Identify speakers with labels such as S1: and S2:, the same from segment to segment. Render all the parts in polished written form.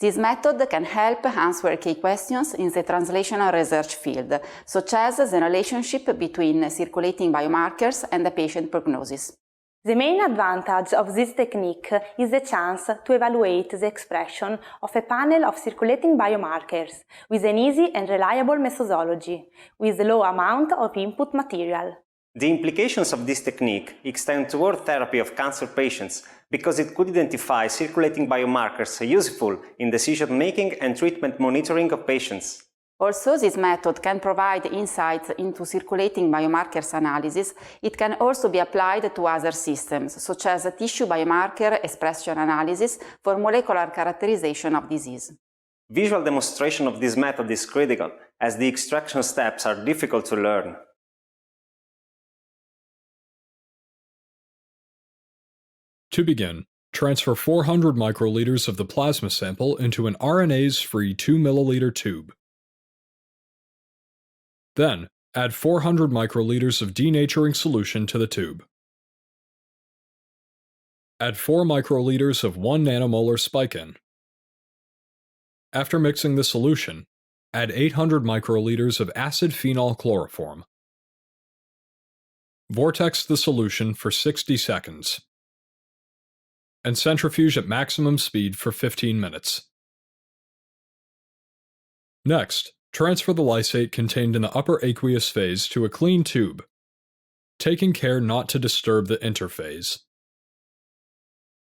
S1: This method can help answer key questions in the translational research field, such as the relationship between circulating biomarkers and the patient prognosis.
S2: The main advantage of this technique is the chance to evaluate the expression of a panel of circulating biomarkers with an easy and reliable methodology, with low amount of input material.
S3: The implications of this technique extend toward therapy of cancer patients because it could identify circulating biomarkers useful in decision-making and treatment monitoring of patients.
S1: Also, this method can provide insights into circulating biomarkers analysis. It can also be applied to other systems, such as tissue biomarker expression analysis for molecular characterization of disease.
S3: Visual demonstration of this method is critical, as the extraction steps are difficult to learn.
S4: To begin, transfer 400 microliters of the plasma sample into an RNase-free 2 ml tube. Then, add 400 microliters of denaturing solution to the tube. Add 4 microliters of 1 nanomolar spiken. After mixing the solution, add 800 microliters of acid phenol chloroform. Vortex the solution for 60 seconds. And centrifuge at maximum speed for 15 minutes. Next, transfer the lysate contained in the upper aqueous phase to a clean tube, taking care not to disturb the interphase.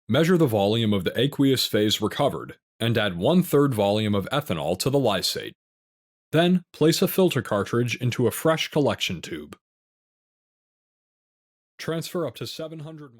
S4: Measure the volume of the aqueous phase recovered and add 1/3 volume of ethanol to the lysate. Then, place a filter cartridge into a fresh collection tube. Transfer up to 700